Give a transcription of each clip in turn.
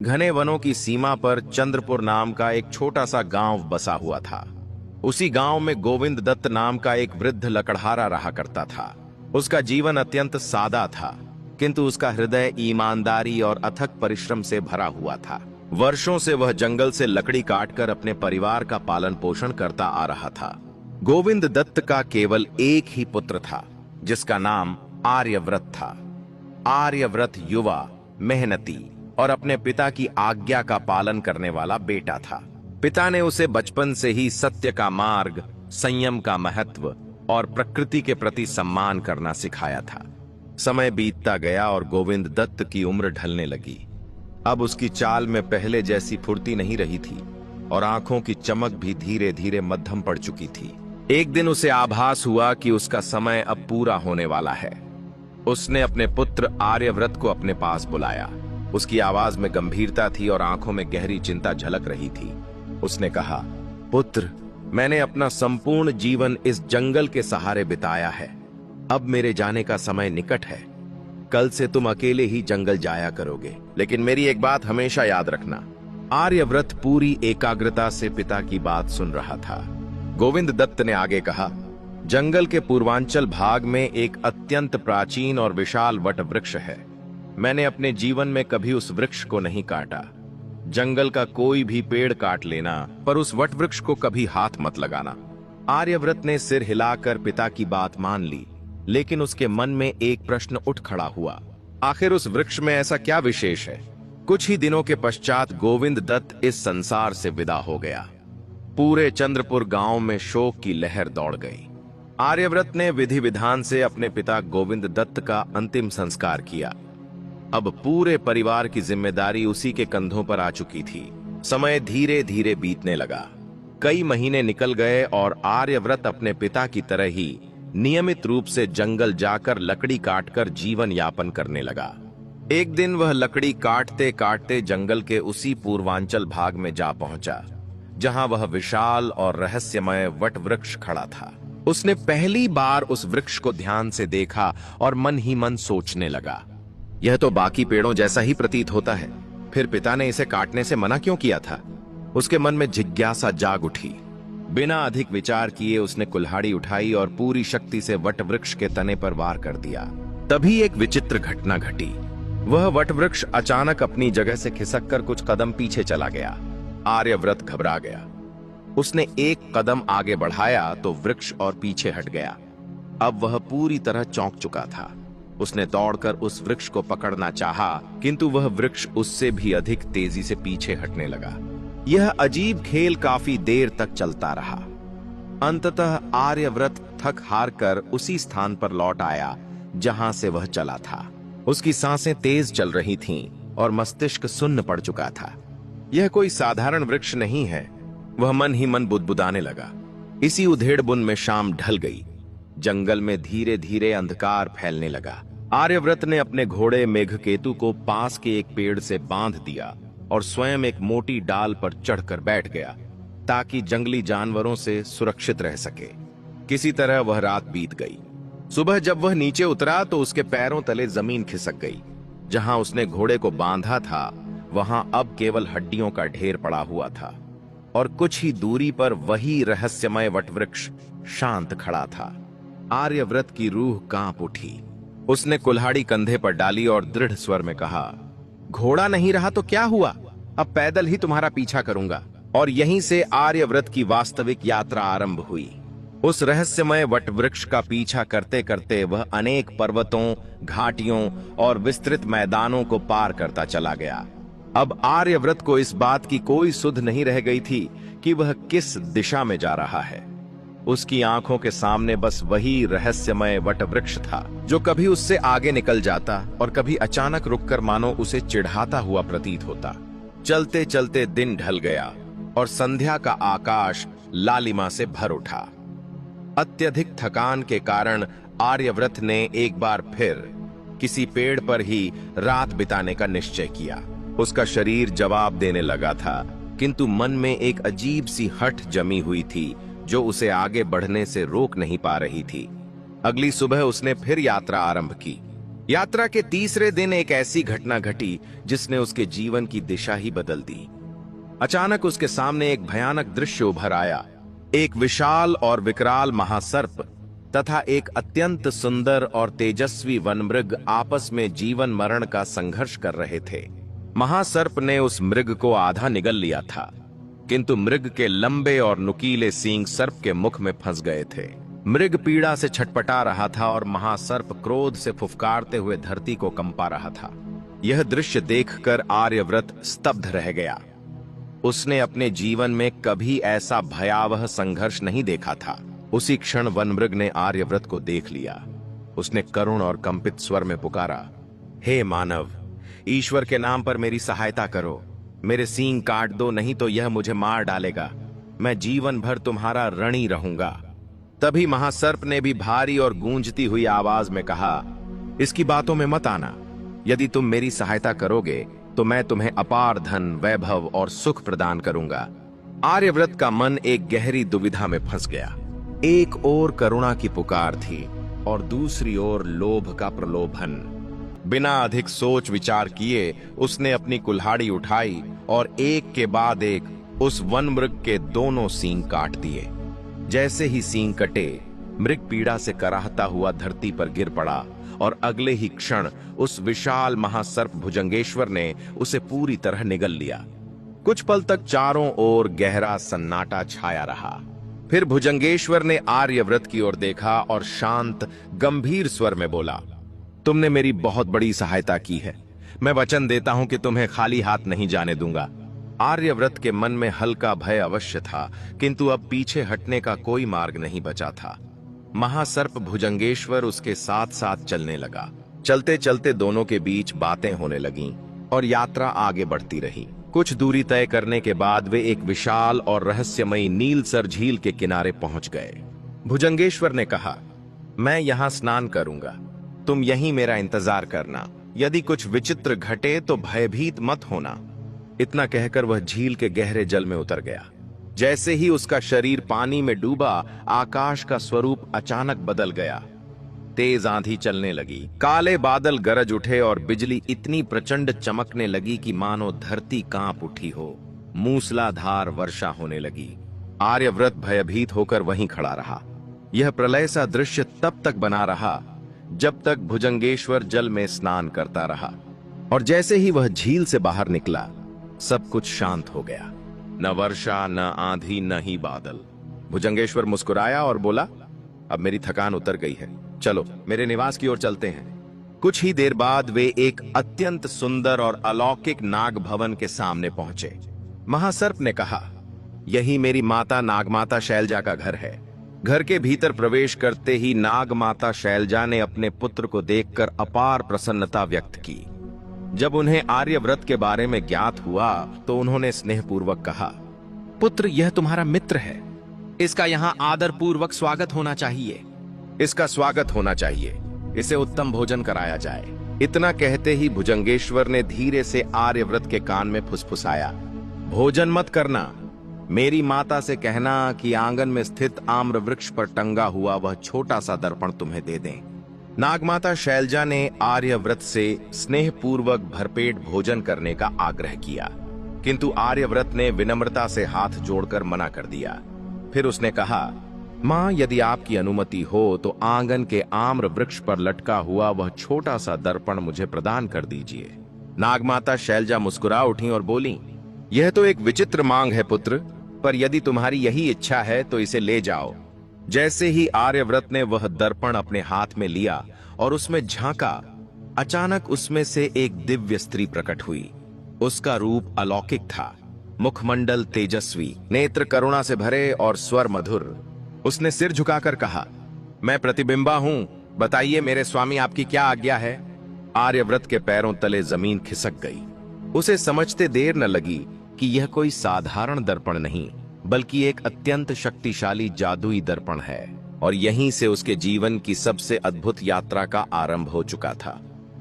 घने वनों की सीमा पर चंद्रपुर नाम का एक छोटा सा गांव बसा हुआ था। उसी गांव में गोविंद दत्त नाम का एक वृद्ध लकड़हारा रहा करता था। उसका जीवन अत्यंत सादा था, किंतु उसका हृदय ईमानदारी और अथक परिश्रम से भरा हुआ था। वर्षों से वह जंगल से लकड़ी काटकर अपने परिवार का पालन पोषण करता आ रहा था। गोविंद दत्त का केवल एक ही पुत्र था, जिसका नाम आर्यव्रत था। आर्यव्रत युवा, मेहनती और अपने पिता की आज्ञा का पालन करने वाला बेटा था। पिता ने उसे बचपन से ही सत्य का मार्ग, संयम का महत्व और प्रकृति के प्रति सम्मान करना सिखाया था। समय बीतता गया और गोविंद दत्त की उम्र ढलने लगी। अब उसकी चाल में पहले जैसी फुर्ती नहीं रही थी और आंखों की चमक भी धीरे धीरे मध्यम पड़ चुकी थी। एक दिन उसे आभास हुआ कि उसका समय अब पूरा होने वाला है। उसने अपने पुत्र आर्यव्रत को अपने पास बुलाया। उसकी आवाज में गंभीरता थी और आंखों में गहरी चिंता झलक रही थी। उसने कहा, पुत्र, मैंने अपना संपूर्ण जीवन इस जंगल के सहारे बिताया है। अब मेरे जाने का समय निकट है। कल से तुम अकेले ही जंगल जाया करोगे, लेकिन मेरी एक बात हमेशा याद रखना। आर्यव्रत पूरी एकाग्रता से पिता की बात सुन रहा था। गोविंद दत्त ने आगे कहा, जंगल के पूर्वांचल भाग में एक अत्यंत प्राचीन और विशाल वट वृक्ष है। मैंने अपने जीवन में कभी उस वृक्ष को नहीं काटा। जंगल का कोई भी पेड़ काट लेना, पर उस वट वृक्ष को कभी हाथ मत लगाना। आर्यव्रत ने सिर हिलाकर पिता की बात मान ली, लेकिन उसके मन में एक प्रश्न उठ खड़ा हुआ। आखिर उस वृक्ष में ऐसा क्या विशेष है? कुछ ही दिनों के पश्चात गोविंद दत्त इस संसार से विदा हो गया। पूरे चंद्रपुर गांव में शोक की लहर दौड़ गई। आर्यव्रत ने विधि विधान से अपने पिता गोविंद दत्त का अंतिम संस्कार किया। अब पूरे परिवार की जिम्मेदारी उसी के कंधों पर आ चुकी थी। समय धीरे धीरे बीतने लगा। कई महीने निकल गए और आर्यव्रत अपने पिता की तरह ही नियमित रूप से जंगल जाकर लकड़ी काटकर जीवन यापन करने लगा। एक दिन वह लकड़ी काटते काटते जंगल के उसी पूर्वांचल भाग में जा पहुंचा, जहां वह विशाल और रहस्यमय वट वृक्ष खड़ा था। उसने पहली बार उस वृक्ष को ध्यान से देखा और मन ही मन सोचने लगा, यह तो बाकी पेड़ों जैसा ही प्रतीत होता है। फिर पिता ने इसे काटने से मना क्यों किया था? उसके मन में जिज्ञासा जाग उठी। बिना अधिक विचार किए उसने कुल्हाड़ी उठाई और पूरी शक्ति से वट वृक्ष के तने पर वार कर दिया। तभी एक विचित्र घटना घटी। वह वट वृक्ष अचानक अपनी जगह से खिसककर कुछ कदम पीछे चला गया। आर्यव्रत घबरा गया। उसने एक कदम आगे बढ़ाया तो वृक्ष और पीछे हट गया। अब वह पूरी तरह चौंक चुका था। उसने दौड़कर उस वृक्ष को पकड़ना चाहा, किंतु वह वृक्ष उससे भी अधिक तेजी से पीछे हटने लगा। यह अजीब खेल काफी देर तक चलता रहा। अंततः आर्यव्रत थक हार कर उसी स्थान पर लौट आया जहां से वह चला था। उसकी सांसें तेज चल रही थीं और मस्तिष्क सुन्न पड़ चुका था। यह कोई साधारण वृक्ष नहीं है, वह मन ही मन बुदबुदाने लगा। इसी उधेड़बुन में शाम ढल गई। जंगल में धीरे धीरे अंधकार फैलने लगा। आर्यव्रत ने अपने घोड़े मेघकेतु को पास के एक पेड़ से बांध दिया और स्वयं एक मोटी डाल पर चढ़कर बैठ गया, ताकि जंगली जानवरों से सुरक्षित रह सके। किसी तरह वह रात बीत गई। सुबह जब वह नीचे उतरा तो उसके पैरों तले जमीन खिसक गई। जहां उसने घोड़े को बांधा था, वहां अब केवल हड्डियों का ढेर पड़ा हुआ था और कुछ ही दूरी पर वही रहस्यमय वटवृक्ष शांत खड़ा था। आर्यव्रत की रूह कांप उठी। उसने कुल्हाड़ी कंधे पर डाली और दृढ़ स्वर में कहा, घोड़ा नहीं रहा तो क्या हुआ, अब पैदल ही तुम्हारा पीछा करूंगा। और यहीं से आर्यव्रत की वास्तविक यात्रा आरंभ हुई। उस रहस्यमय वटवृक्ष का पीछा करते करते वह अनेक पर्वतों, घाटियों और विस्तृत मैदानों को पार करता चला गया। अब आर्यव्रत को इस बात की कोई सुध नहीं रह गई थी कि वह किस दिशा में जा रहा है। उसकी आंखों के सामने बस वही रहस्यमय वटवृक्ष था, जो कभी उससे आगे निकल जाता और कभी अचानक रुककर मानो उसे चिढ़ाता हुआ प्रतीत होता। चलते चलते दिन ढल गया और संध्या का आकाश लालिमा से भर उठा। अत्यधिक थकान के कारण आर्यव्रत ने एक बार फिर किसी पेड़ पर ही रात बिताने का निश्चय किया। उसका शरीर जवाब देने लगा था, किंतु मन में एक अजीब सी हठ जमी हुई थी जो उसे आगे बढ़ने से रोक नहीं पा रही थी। अगली सुबह उसने फिर यात्रा आरंभ की। यात्रा के तीसरे दिन एक ऐसी घटना घटी जिसने उसके जीवन की दिशा ही बदल दी। अचानक उसके सामने एक भयानक दृश्य उभर आया। एक विशाल और विकराल महासर्प तथा एक अत्यंत सुंदर और तेजस्वी वनमृग आपस में जीवन मरण का संघर्ष कर रहे थे। महासर्प ने उस मृग को आधा निगल लिया था, किंतु मृग के लंबे और नुकीले सींग सर्प के मुख में फंस गए थे। मृग पीड़ा से छटपटा रहा था और महासर्प क्रोध से फुफकारते हुए धरती को कंपा रहा था। यह दृश्य देखकर आर्यव्रत स्तब्ध रह गया। उसने अपने जीवन में कभी ऐसा भयावह संघर्ष नहीं देखा था। उसी क्षण वनमृग ने आर्यव्रत को देख लिया। उसने करुण और कंपित स्वर में पुकारा, हे मानव, ईश्वर के नाम पर मेरी सहायता करो। मेरे सींग काट दो, नहीं तो यह मुझे मार डालेगा। मैं जीवन भर तुम्हारा ऋणी रहूंगा। तभी महासर्प ने भी भारी और गूंजती हुई आवाज में कहा, इसकी बातों में मत आना। यदि तुम मेरी सहायता करोगे तो मैं तुम्हें अपार धन, वैभव और सुख प्रदान करूंगा। आर्यव्रत का मन एक गहरी दुविधा में फंस गया। एक ओर करुणा की पुकार थी और दूसरी ओर लोभ का प्रलोभन। बिना अधिक सोच विचार किए उसने अपनी कुल्हाड़ी उठाई और एक के बाद एक उस वनमृग के दोनों सींग काट दिए। जैसे ही सींग कटे, मृग पीड़ा से कराहता हुआ धरती पर गिर पड़ा और अगले ही क्षण उस विशाल महासर्प भुजंगेश्वर ने उसे पूरी तरह निगल लिया। कुछ पल तक चारों ओर गहरा सन्नाटा छाया रहा। फिर भुजंगेश्वर ने आर्यव्रत की ओर देखा और शांत गंभीर स्वर में बोला, तुमने मेरी बहुत बड़ी सहायता की है। मैं वचन देता हूं कि तुम्हें खाली हाथ नहीं जाने दूंगा। आर्यव्रत के मन में हल्का भय अवश्य था, किंतु अब पीछे हटने का कोई मार्ग नहीं बचा था। महासर्प भुजंगेश्वर उसके साथ साथ चलने लगा। चलते चलते दोनों के बीच बातें होने लगीं और यात्रा आगे बढ़ती रही। कुछ दूरी तय करने के बाद वे एक विशाल और रहस्यमयी नीलसर झील के किनारे पहुंच गए। भुजंगेश्वर ने कहा, मैं यहां स्नान करूंगा, तुम यहीं मेरा इंतजार करना। यदि कुछ विचित्र घटे तो भयभीत मत होना। इतना कहकर वह झील के गहरे जल में उतर गया। जैसे ही उसका शरीर पानी में डूबा, आकाश का स्वरूप अचानक बदल गया। तेज आंधी चलने लगी, काले बादल गरज उठे और बिजली इतनी प्रचंड चमकने लगी कि मानो धरती कांप उठी हो। मूसलाधार वर्षा होने लगी। आर्यव्रत भयभीत होकर वहीं खड़ा रहा। यह प्रलय सा दृश्य तब तक बना रहा जब तक भुजंगेश्वर जल में स्नान करता रहा, और जैसे ही वह झील से बाहर निकला, सब कुछ शांत हो गया। न वर्षा, न आंधी, न ही बादल। भुजंगेश्वर मुस्कुराया और बोला, अब मेरी थकान उतर गई है, चलो मेरे निवास की ओर चलते हैं। कुछ ही देर बाद वे एक अत्यंत सुंदर और अलौकिक नाग भवन के सामने पहुंचे। महासर्प ने कहा, यही मेरी माता नागमाता शैलजा का घर है। घर के भीतर प्रवेश करते ही नागमाता शैलजा ने अपने पुत्र को देखकर अपार प्रसन्नता व्यक्त की। जब उन्हें आर्यव्रत के बारे में ज्ञात हुआ तो उन्होंने स्नेहपूर्वक कहा, पुत्र, यह तुम्हारा मित्र है। इसका यहाँ आदर पूर्वक स्वागत होना चाहिए। इसका स्वागत होना चाहिए। इसे उत्तम भोजन कराया जाए। इतना कहते ही भुजंगेश्वर ने धीरे से आर्यव्रत के कान में फुसफुसाया, भोजन मत करना। मेरी माता से कहना कि आंगन में स्थित आम्र वृक्ष पर टंगा हुआ वह छोटा सा दर्पण तुम्हें दे दें। नागमाता शैलजा ने आर्यव्रत से स्नेहपूर्वक भरपेट भोजन करने का आग्रह किया, किंतु आर्यव्रत ने विनम्रता से हाथ जोड़कर मना कर दिया। फिर उसने कहा, मां, यदि आपकी अनुमति हो तो आंगन के आम्र वृक्ष पर लटका हुआ वह छोटा सा दर्पण मुझे प्रदान कर दीजिए। नागमाता शैलजा मुस्कुरा उठी और बोली, यह तो एक विचित्र मांग है पुत्र, पर यदि तुम्हारी यही इच्छा है तो इसे ले जाओ। जैसे ही आर्यव्रत ने वह दर्पण अपने हाथ में लिया और उसमें झांका, अचानक उसमें से एक दिव्य स्त्री प्रकट हुई। उसका रूप अलौकिक था, मुखमंडल तेजस्वी, नेत्र करुणा से भरे और स्वर मधुर। उसने सिर झुकाकर कहा, मैं प्रतिबिंबा हूं, बताइए मेरे स्वामी आपकी क्या आज्ञा है। आर्यव्रत के पैरों तले जमीन खिसक गई। उसे समझते देर न लगी कि यह कोई साधारण दर्पण नहीं, बल्कि एक अत्यंत शक्तिशाली जादुई दर्पण है, और यहीं से उसके जीवन की सबसे अद्भुत यात्रा का आरंभ हो चुका था।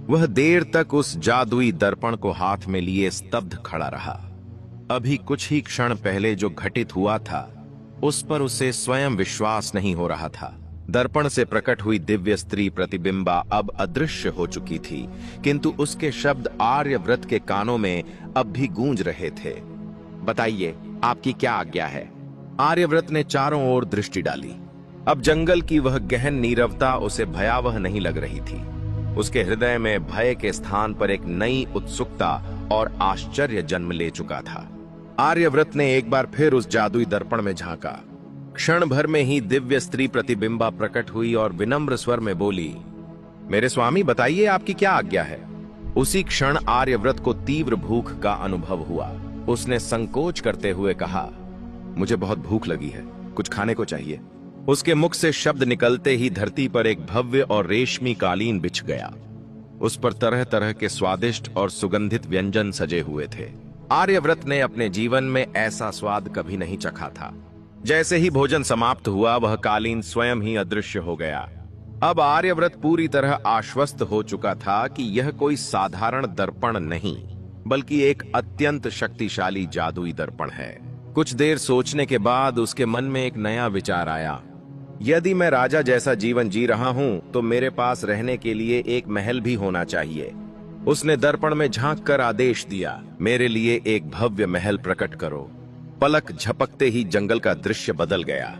वह देर तक उस जादुई दर्पण को हाथ में लिए स्तब्ध खड़ा रहा। अभी कुछ ही क्षण पहले जो घटित हुआ था, उस पर उसे स्वयं विश्वास नहीं हो रहा था। दर्पण से प्रकट हुई दिव्य स्त्री प्रतिबिंबा अब अदृश्य हो चुकी थी, किंतु उसके शब्द आर्यव्रत के कानों में अब भी गूंज रहे थे। बताइए, आपकी क्या आज्ञा है? आर्यव्रत ने चारों ओर दृष्टि डाली। अब जंगल की वह गहन नीरवता उसे भयावह नहीं लग रही थी। उसके हृदय में भय के स्थान पर एक नई उत्सुकता और आश्चर्य जन्म ले चुका था। आर्यव्रत ने एक बार फिर उस जादुई दर्पण में झांका। क्षण भर में ही दिव्य स्त्री प्रतिबिंबा प्रकट हुई और विनम्र स्वर में बोली, मेरे स्वामी, बताइए आपकी क्या आज्ञा है? उसी क्षण आर्यव्रत को तीव्र भूख का अनुभव हुआ। उसने संकोच करते हुए कहा, मुझे बहुत भूख लगी है, कुछ खाने को चाहिए। उसके मुख से शब्द निकलते ही धरती पर एक भव्य और रेशमी कालीन बिछ गया। उस पर तरह तरह के स्वादिष्ट और सुगंधित व्यंजन सजे हुए थे। आर्यव्रत ने अपने जीवन में ऐसा स्वाद कभी नहीं चखा था। जैसे ही भोजन समाप्त हुआ, वह कालीन स्वयं ही अदृश्य हो गया। अब आर्यव्रत पूरी तरह आश्वस्त हो चुका था कि यह कोई साधारण दर्पण नहीं, बल्कि एक अत्यंत शक्तिशाली जादुई दर्पण है। कुछ देर सोचने के बाद उसके मन में एक नया विचार आया। यदि मैं राजा जैसा जीवन जी रहा हूं, तो मेरे पास रहने के लिए एक महल भी होना चाहिए। उसने दर्पण में झांक कर आदेश दिया, मेरे लिए एक भव्य महल प्रकट करो। पलक झपकते ही जंगल का दृश्य बदल गया।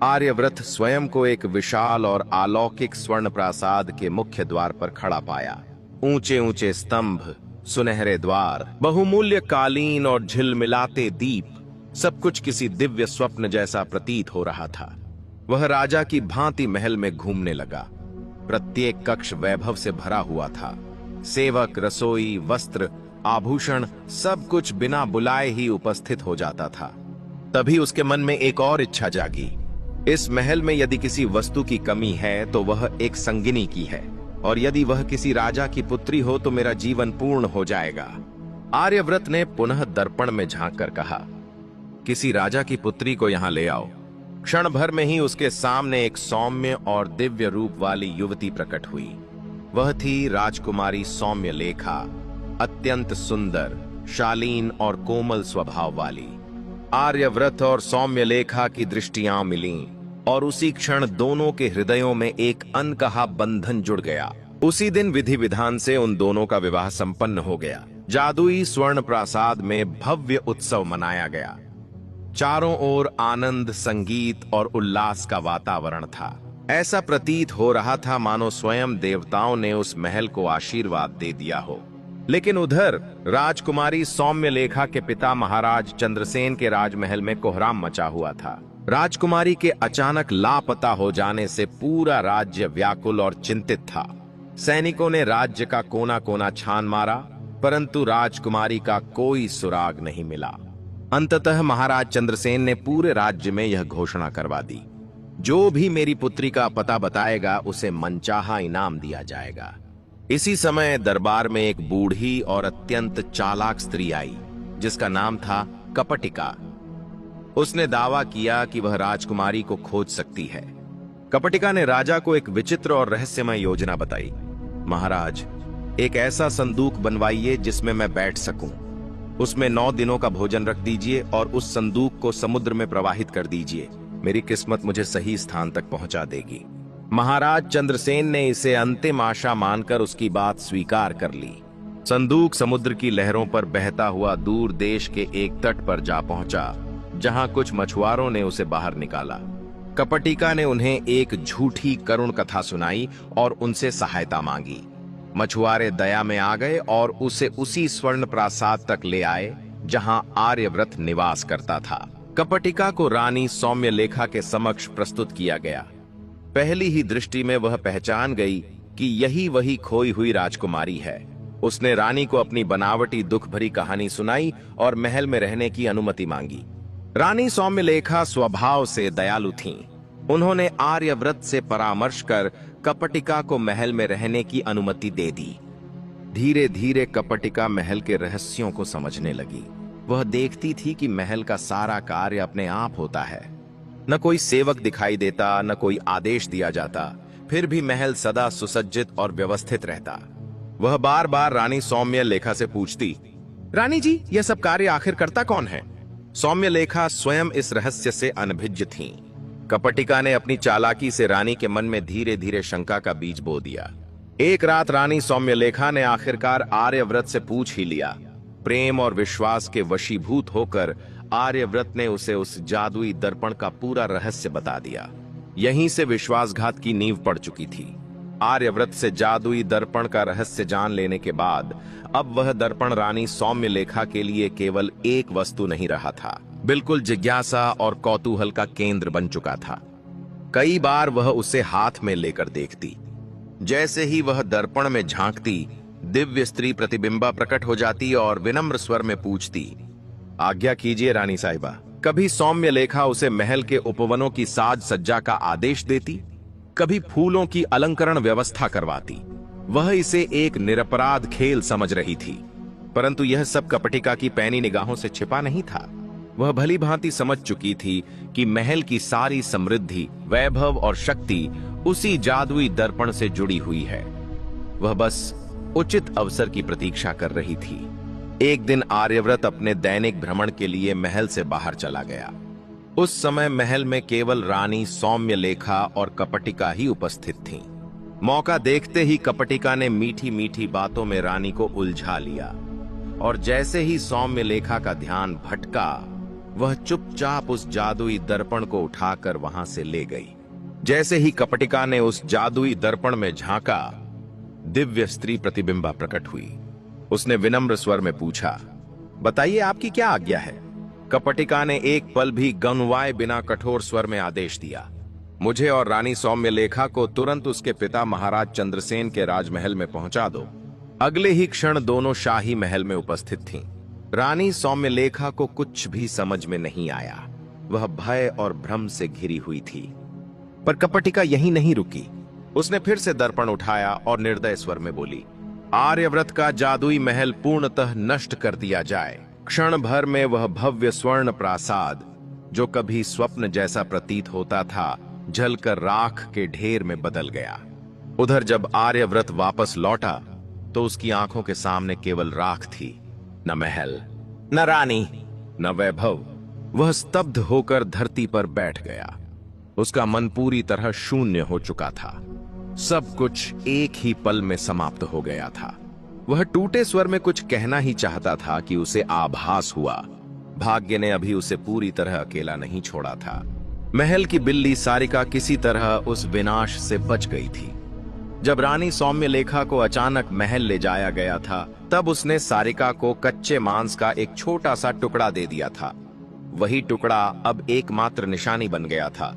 आर्यव्रत स्वयं को एक विशाल और अलौकिक स्वर्ण प्रासाद के मुख्य द्वार पर खड़ा पाया। ऊंचे ऊंचे स्तंभ, सुनहरे द्वार, बहुमूल्य कालीन और झिलमिलाते दीप, सब कुछ किसी दिव्य स्वप्न जैसा प्रतीत हो रहा था। वह राजा की भांति महल में घूमने लगा। प्रत्येक कक्ष वैभव से भरा हुआ था। सेवक, रसोई, वस्त्र, आभूषण, सब कुछ बिना बुलाए ही उपस्थित हो जाता था। तभी उसके मन में एक और इच्छा जागी। इस महल में यदि किसी वस्तु की कमी है तो वह एक संगिनी की है, और यदि वह किसी राजा की पुत्री हो तो मेरा जीवन पूर्ण हो जाएगा। आर्यव्रत ने पुनः दर्पण में झांक कर कहा, किसी राजा की पुत्री को यहां ले आओ। क्षण भर में ही उसके सामने एक सौम्य और दिव्य रूप वाली युवती प्रकट हुई। वह थी राजकुमारी सौम्यलेखा, अत्यंत सुंदर, शालीन और कोमल स्वभाव वाली। आर्यव्रत और सौम्यलेखा की दृष्टियां मिलीं, और उसी क्षण दोनों के हृदयों में एक अनकहा बंधन जुड़ गया। उसी दिन विधि विधान से उन दोनों का विवाह संपन्न हो गया। जादुई स्वर्ण प्रासाद में भव्य उत्सव मनाया गया। चारों ओर आनंद, संगीत और उल्लास का वातावरण था। ऐसा प्रतीत हो रहा था मानो स्वयं देवताओं ने उस महल को आशीर्वाद दे दिया हो। लेकिन उधर राजकुमारी सौम्यलेखा के पिता महाराज चंद्रसेन के राजमहल में कोहराम मचा हुआ था। राजकुमारी के अचानक लापता हो जाने से पूरा राज्य व्याकुल और चिंतित था। सैनिकों ने राज्य का कोना कोना छान मारा, परंतु राजकुमारी का कोई सुराग नहीं मिला। अंततः महाराज चंद्रसेन ने पूरे राज्य में यह घोषणा करवा दी, जो भी मेरी पुत्री का पता बताएगा उसे मनचाहा इनाम दिया जाएगा। इसी समय दरबार में एक बूढ़ी और अत्यंत चालाक स्त्री आई, जिसका नाम था कपटिका। उसने दावा किया कि वह राजकुमारी को खोज सकती है। कपटिका ने राजा को एक विचित्र और रहस्यमय योजना बताई। महाराज, एक ऐसा संदूक बनवाइए जिसमें मैं बैठ सकूं। उसमें 9 दिनों का भोजन रख दीजिए और उस संदूक को समुद्र में प्रवाहित कर दीजिए। मेरी किस्मत मुझे सही स्थान तक पहुंचा देगी। महाराज चंद्रसेन ने इसे अंतिम आशा मानकर उसकी बात स्वीकार कर ली। संदूक समुद्र की लहरों पर बहता हुआ दूर देश के एक तट पर जा पहुंचा, जहां कुछ मछुआरों ने उसे बाहर निकाला। कपटिका ने उन्हें एक झूठी करुण कथा सुनाई और उनसे सहायता मांगी। मछुआरे दया में आ गए और उसे उसी स्वर्ण प्रासाद तक ले आए जहां आर्यव्रत निवास करता था। कपटिका को रानी सौम्यलेखा के समक्ष प्रस्तुत किया गया। पहली ही दृष्टि में वह पहचान गई कि यही वही खोई हुई राजकुमारी है। उसने रानी को अपनी बनावटी दुख भरी कहानी सुनाई और महल में रहने की अनुमति मांगी। रानी सौम्यलेखा स्वभाव से दयालु थीं। उन्होंने आर्यव्रत से परामर्श कर कपटिका को महल में रहने की अनुमति दे दी। धीरे धीरे कपटिका महल के रहस्यों को समझने लगी। वह देखती थी कि महल का सारा कार्य अपने आप होता है। न कोई सेवक दिखाई देता, न कोई आदेश दिया जाता, फिर भी महल सदा सुसज्जित और व्यवस्थित रहता। वह बार बार रानी सौम्यलेखा से पूछती, रानी जी, यह सब कार्य आखिर करता कौन है? सौम्यलेखा स्वयं इस रहस्य से अनभिज्ञ थीं। कपटिका ने अपनी चालाकी से रानी के मन में धीरे धीरे शंका का बीज बो दिया। एक रात रानी सौम्यलेखा ने आखिरकार आर्यव्रत से पूछ ही लिया। प्रेम और विश्वास के वशीभूत होकर आर्यव्रत ने उसे उस जादुई दर्पण का पूरा रहस्य बता दिया। यहीं से विश्वासघात की नींव पड़ चुकी थी। आर्यव्रत से जादुई दर्पण का रहस्य जान लेने के बाद अब वह दर्पण रानी सौम्यलेखा के लिए केवल एक वस्तु नहीं रहा था, बिल्कुल जिज्ञासा और कौतूहल का केंद्र बन चुका था। कई बार वह उसे हाथ में लेकर देखती। जैसे ही वह दर्पण में झांकती, दिव्य स्त्री प्रतिबिंबा प्रकट हो जाती और विनम्र स्वर में पूछती, आज्ञा कीजिए रानी साहिबा। कभी सौम्यलेखा उसे महल के उपवनों की साज सज्जा का आदेश देती, कभी फूलों की अलंकरण व्यवस्था करवाती। वह इसे एक निरपराध खेल समझ रही थी, परंतु यह सब कपटिका की पैनी निगाहों से छिपा नहीं था। वह भली भांति समझ चुकी थी कि महल की सारी समृद्धि, वैभव और शक्ति उसी जादुई दर्पण से जुड़ी हुई है। वह बस उचित अवसर की प्रतीक्षा कर रही थी। एक दिन आर्यव्रत अपने दैनिक भ्रमण के लिए महल से बाहर चला गया। उस समय महल में केवल रानी सौम्यलेखा और कपटिका ही उपस्थित थीं। मौका देखते ही कपटिका ने मीठी मीठी बातों में रानी को उलझा लिया और जैसे ही सौम्यलेखा का ध्यान भटका, वह चुपचाप उस जादुई दर्पण को उठाकर वहां से ले गई। जैसे ही कपटिका ने उस जादुई दर्पण में झांका, दिव्य स्त्री प्रतिबिंबा प्रकट हुई। उसने विनम्र स्वर में पूछा, बताइए आपकी क्या आज्ञा है। कपटिका ने एक पल भी गंवाए बिना कठोर स्वर में आदेश दिया, मुझे और रानी सौम्यलेखा को तुरंत उसके पिता महाराज चंद्रसेन के राजमहल में पहुंचा दो। अगले ही क्षण दोनों शाही महल में उपस्थित थीं। रानी सौम्यलेखा को कुछ भी समझ में नहीं आया। वह भय और भ्रम से घिरी हुई थी। पर कपटिका यहीं नहीं रुकी। उसने फिर से दर्पण उठाया और निर्दय स्वर में बोली, आर्यव्रत का जादुई महल पूर्णतः नष्ट कर दिया जाए। क्षण भर में वह भव्य स्वर्ण प्रासाद, जो कभी स्वप्न जैसा प्रतीत होता था, जलकर राख के ढेर में बदल गया। उधर जब आर्यव्रत वापस लौटा तो उसकी आंखों के सामने केवल राख थी, न महल, न रानी, न वैभव। वह स्तब्ध होकर धरती पर बैठ गया। उसका मन पूरी तरह शून्य हो चुका था। सब कुछ एक ही पल में समाप्त हो गया था। वह टूटे स्वर में कुछ कहना ही चाहता था कि उसे आभास हुआ, भाग्य ने अभी उसे पूरी तरह अकेला नहीं छोड़ा था। महल की बिल्ली सारिका किसी तरह उस विनाश से बच गई थी। जब रानी सौम्यलेखा को अचानक महल ले जाया गया था, तब उसने सारिका को कच्चे मांस का एक छोटा सा टुकड़ा दे दिया था। वही टुकड़ा अब एकमात्र निशानी बन गया था।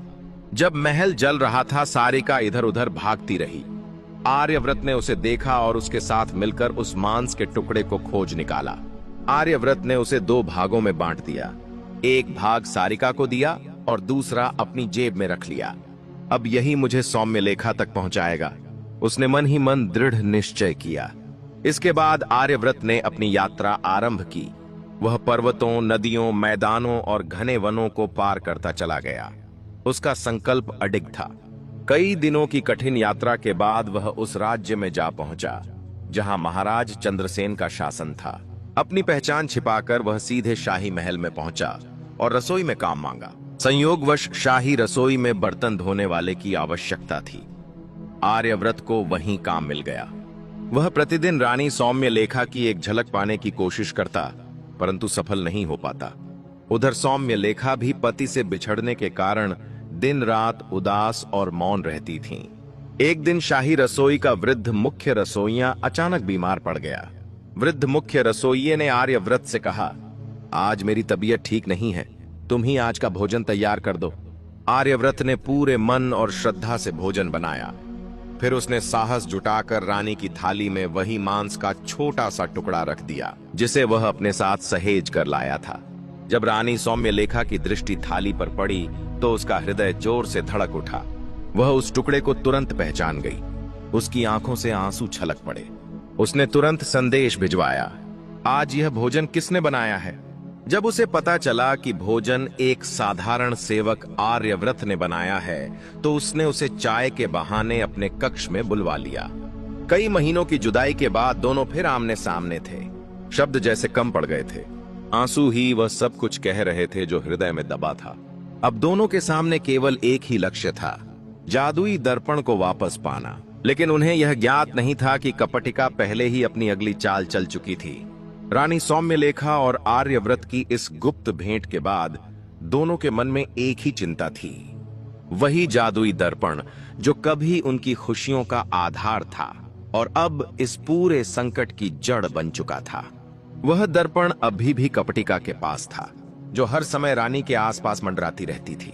जब महल जल रहा था, सारिका इधर उधर भागती रही। आर्यव्रत ने उसे देखा और उसके साथ मिलकर उस मांस के टुकड़े को खोज निकाला। आर्यव्रत ने उसे दो भागों में बांट दिया। एक भाग सारिका को दिया और दूसरा अपनी जेब में रख लिया। अब यही मुझे सौम्यलेखा तक पहुंचाएगा, उसने मन ही मन दृढ़ निश्चय किया। इसके बाद आर्यव्रत ने अपनी यात्रा आरंभ की। वह पर्वतों, नदियों, मैदानों और घने वनों को पार करता चला गया। उसका संकल्प अडिग था। कई दिनों की कठिन यात्रा के बाद वह उस राज्य में जा पहुंचा जहां महाराज चंद्रसेन का शासन था। अपनी पहचान छिपाकर वह सीधे शाही महल में पहुंचा और रसोई में काम मांगा। संयोगवश शाही रसोई में बर्तन धोने वाले की आवश्यकता थी। आर्यव्रत को वहीं काम मिल गया। वह प्रतिदिन रानी सौम्यलेखा की एक झलक पाने की कोशिश करता, परंतु सफल नहीं हो पाता। उधर सौम्यलेखा भी पति से बिछड़ने के कारण दिन रात उदास और मौन रहती थीं। एक दिन शाही रसोई का वृद्ध मुख्य रसोइया अचानक बीमार पड़ गया। वृद्ध मुख्य रसोइये ने आर्यव्रत से कहा, आज मेरी तबीयत ठीक नहीं है, तुम ही आज का भोजन तैयार कर दो। आर्यव्रत ने पूरे मन और श्रद्धा से भोजन बनाया। फिर उसने साहस जुटाकर रानी की थाली में वही मांस का छोटा सा टुकड़ा रख दिया, जिसे वह अपने साथ सहेज कर लाया था। जब रानी सौम्यलेखा की दृष्टि थाली पर पड़ी तो उसका हृदय जोर से धड़क उठा। वह उस टुकड़े को तुरंत पहचान गई। उसकी आंखों से आंसू छलक पड़े। उसने तुरंत संदेश भिजवाया, आज यह भोजन किसने बनाया है? जब उसे पता चला कि भोजन एक साधारण सेवक आर्यव्रत ने बनाया है, तो उसने उसे चाय के बहाने अपने कक्ष में बुलवा लिया। कई महीनों की जुदाई के बाद दोनों फिर आमने सामने थे। शब्द जैसे कम पड़ गए थे। आंसू ही वह सब कुछ कह रहे थे जो हृदय में दबा था। अब दोनों के सामने केवल एक ही लक्ष्य था, जादुई दर्पण को वापस पाना। लेकिन उन्हें यह ज्ञात नहीं था कि कपटिका पहले ही अपनी अगली चाल चल चुकी थी। रानी सौम्यलेखा और आर्यव्रत की इस गुप्त भेंट के बाद दोनों के मन में एक ही चिंता थी, वही जादुई दर्पण जो कभी उनकी खुशियों का आधार था और अब इस पूरे संकट की जड़ बन चुका था। वह दर्पण अभी भी कपटिका के पास था, जो हर समय रानी के आसपास मंडराती रहती थी।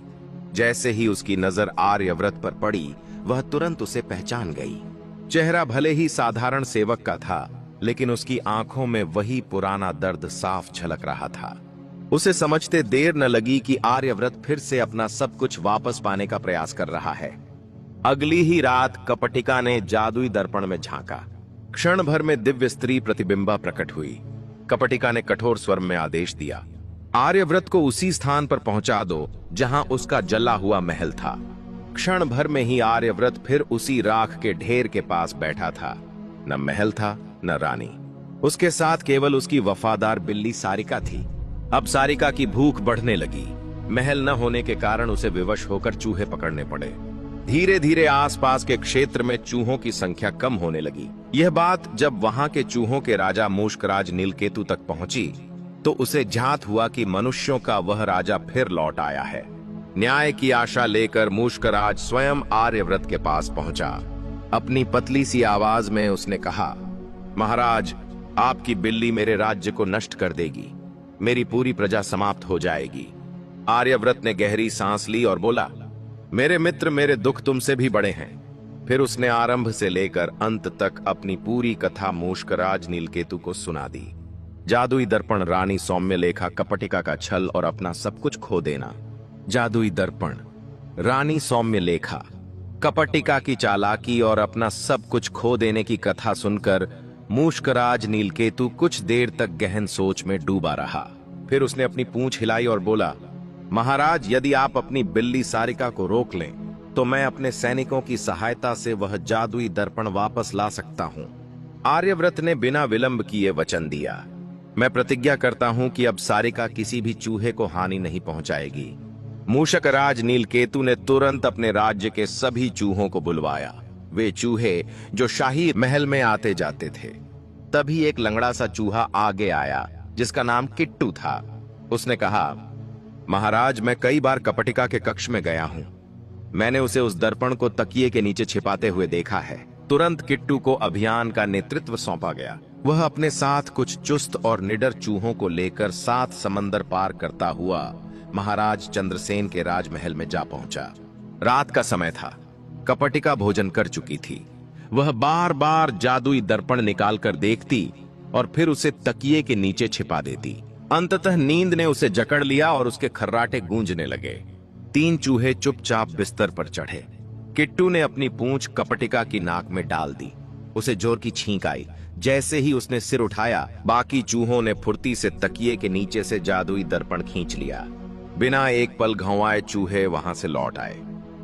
जैसे ही उसकी नजर आर्यव्रत पर पड़ी, वह तुरंत उसे पहचान गई। चेहरा भले ही साधारण सेवक का था, लेकिन उसकी आंखों में वही पुराना दर्द साफ झलक रहा था। उसे समझते देर न लगी कि आर्यव्रत फिर से अपना सब कुछ वापस पाने का प्रयास कर रहा है। अगली ही रात कपटिका ने जादुई दर्पण में झांका। क्षण भर में दिव्य स्त्री प्रतिबिंबा प्रकट हुई। कपटिका ने कठोर स्वर में आदेश दिया, आर्यव्रत को उसी स्थान पर पहुंचा दो जहां उसका जला हुआ महल था। क्षण भर में ही आर्यव्रत फिर उसी राख के ढेर के पास बैठा था। न महल था न रानी, उसके साथ केवल उसकी वफादार बिल्ली सारिका थी। अब सारिका की भूख बढ़ने लगी। महल न होने के कारण उसे विवश होकर चूहे पकड़ने पड़े। धीरे धीरे आसपास के क्षेत्र में चूहों की संख्या कम होने लगी। यह बात जब वहां के चूहों के राजा मूषकराज नीलकेतु तक पहुंची, तो उसे ज्ञात हुआ कि मनुष्यों का वह राजा फिर लौट आया है। न्याय की आशा लेकर मूषकराज स्वयं आर्यव्रत के पास पहुंचा। अपनी पतली सी आवाज में उसने कहा, महाराज, आपकी बिल्ली मेरे राज्य को नष्ट कर देगी, मेरी पूरी प्रजा समाप्त हो जाएगी। आर्यव्रत ने गहरी सांस ली और बोला, मेरे मित्र, मेरे दुख तुमसे भी बड़े हैं। फिर उसने आरंभ से लेकर अंत तक अपनी पूरी कथा मूषकराज नीलकेतु को सुना दी। जादुई दर्पण, रानी सौम्यलेखा, कपटिका का छल और अपना सब कुछ खो देना। जादुई दर्पण, रानी सौम्यलेखा, कपटिका की चालाकी और अपना सब कुछ खो देने की कथा सुनकर मूषकराज नीलकेतु कुछ देर तक गहन सोच में डूबा रहा। फिर उसने अपनी पूंछ हिलाई और बोला, महाराज, यदि आप अपनी बिल्ली सारिका को रोक लें तो मैं अपने सैनिकों की सहायता से वह जादुई दर्पण वापस ला सकता हूं। आर्यव्रत ने बिना विलंब किए वचन दिया, मैं प्रतिज्ञा करता हूं कि अब सारिका किसी भी चूहे को हानि नहीं पहुंचाएगी। मूषकराज नीलकेतु ने तुरंत अपने राज्य के सभी चूहों को बुलवाया, वे चूहे जो शाही महल में आते जाते थे। तभी एक लंगड़ा सा चूहा आगे आया जिसका नाम किट्टू था। उसने कहा, महाराज, मैं कई बार कपटिका के कक्ष में गया हूं। मैंने उसे उस दर्पण को तकिए के नीचे छिपाते हुए देखा है। तुरंत किट्टू को अभियान का नेतृत्व सौंपा गया। वह अपने साथ कुछ चुस्त और निडर चूहों को लेकर 7 समंदर पार करता हुआ महाराज चंद्रसेन के राजमहल में जा पहुंचा। रात का समय था। कपटिका भोजन कर चुकी थी। वह बार बार जादुई दर्पण निकालकर देखती और फिर उसे तकिए के नीचे छिपा देती। अंततः नींद ने उसे जकड़ लिया और उसके खर्राटे गूंजने लगे। 3 चूहे चुपचाप बिस्तर पर चढ़े। किट्टू ने अपनी पूंछ कपटिका की नाक में डाल दी। उसे जोर की छींक आई। जैसे ही उसने सिर उठाया, बाकी चूहों ने फुर्ती से तकिए के नीचे से जादुई दर्पण खींच लिया। बिना एक पल घुमाए चूहे वहां से लौट आए।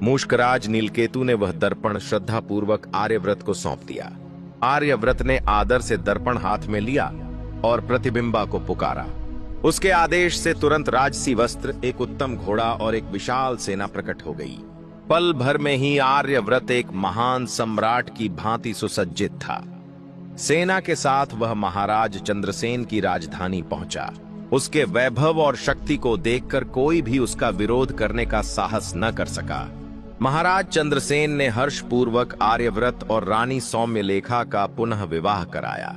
मूषकराज नीलकेतु ने वह दर्पण श्रद्धापूर्वक आर्यव्रत को सौंप दिया। आर्यव्रत ने आदर से दर्पण हाथ में लिया और प्रतिबिंबा को पुकारा। उसके आदेश से तुरंत राजसी वस्त्र, एक उत्तम घोड़ा और एक विशाल सेना प्रकट हो गई। पल भर में ही आर्यव्रत एक महान सम्राट की भांति सुसज्जित था। सेना के साथ वह महाराज चंद्रसेन की राजधानी पहुंचा। उसके वैभव और शक्ति को देखकर कोई भी उसका विरोध करने का साहस न कर सका। महाराज चंद्रसेन ने हर्षपूर्वक आर्यव्रत और रानी सौम्यलेखा का पुनः विवाह कराया।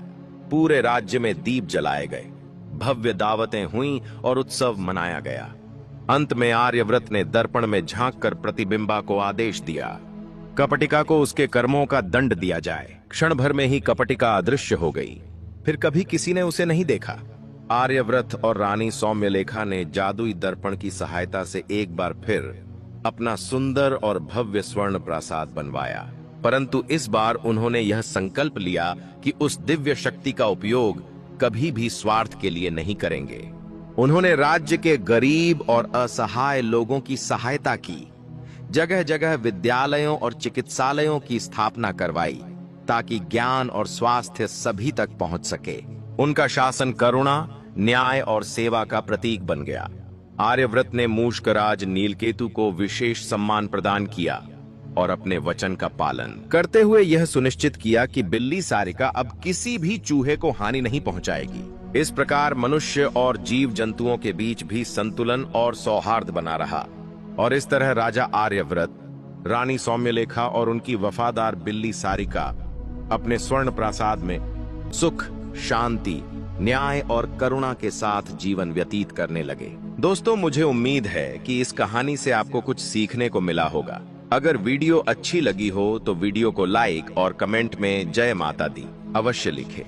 पूरे राज्य में दीप जलाए गए, भव्य दावतें हुईं और उत्सव मनाया गया। अंत में आर्यव्रत ने दर्पण में झांककर प्रतिबिंबा को आदेश दिया, कपटिका को उसके कर्मों का दंड दिया जाए। क्षण भर में ही कपटिका अदृश्य हो गई। फिर कभी किसी ने उसे नहीं देखा। आर्यव्रत और रानी सौम्यलेखा ने जादुई दर्पण की सहायता से एक बार फिर अपना सुंदर और भव्य स्वर्ण प्रासाद बनवाया, परंतु इस बार उन्होंने यह संकल्प लिया कि उस दिव्य शक्ति का उपयोग कभी भी स्वार्थ के लिए नहीं करेंगे। उन्होंने राज्य के गरीब और असहाय लोगों की सहायता की, जगह जगह विद्यालयों और चिकित्सालयों की स्थापना करवाई ताकि ज्ञान और स्वास्थ्य सभी तक पहुंच सके। उनका शासन करुणा, न्याय और सेवा का प्रतीक बन गया। आर्यव्रत ने मूषकराज नीलकेतु को विशेष सम्मान प्रदान किया और अपने वचन का पालन करते हुए यह सुनिश्चित किया कि बिल्ली सारिका अब किसी भी चूहे को हानि नहीं पहुंचाएगी। इस प्रकार मनुष्य और जीव जंतुओं के बीच भी संतुलन और सौहार्द बना रहा और इस तरह राजा आर्यव्रत, रानी सौम्यलेखा और उनकी वफादार बिल्ली सारिका अपने स्वर्ण प्रासाद में सुख, शांति, न्याय और करुणा के साथ जीवन व्यतीत करने लगे। दोस्तों, मुझे उम्मीद है कि इस कहानी से आपको कुछ सीखने को मिला होगा। अगर वीडियो अच्छी लगी हो तो वीडियो को लाइक और कमेंट में जय माता दी अवश्य लिखें।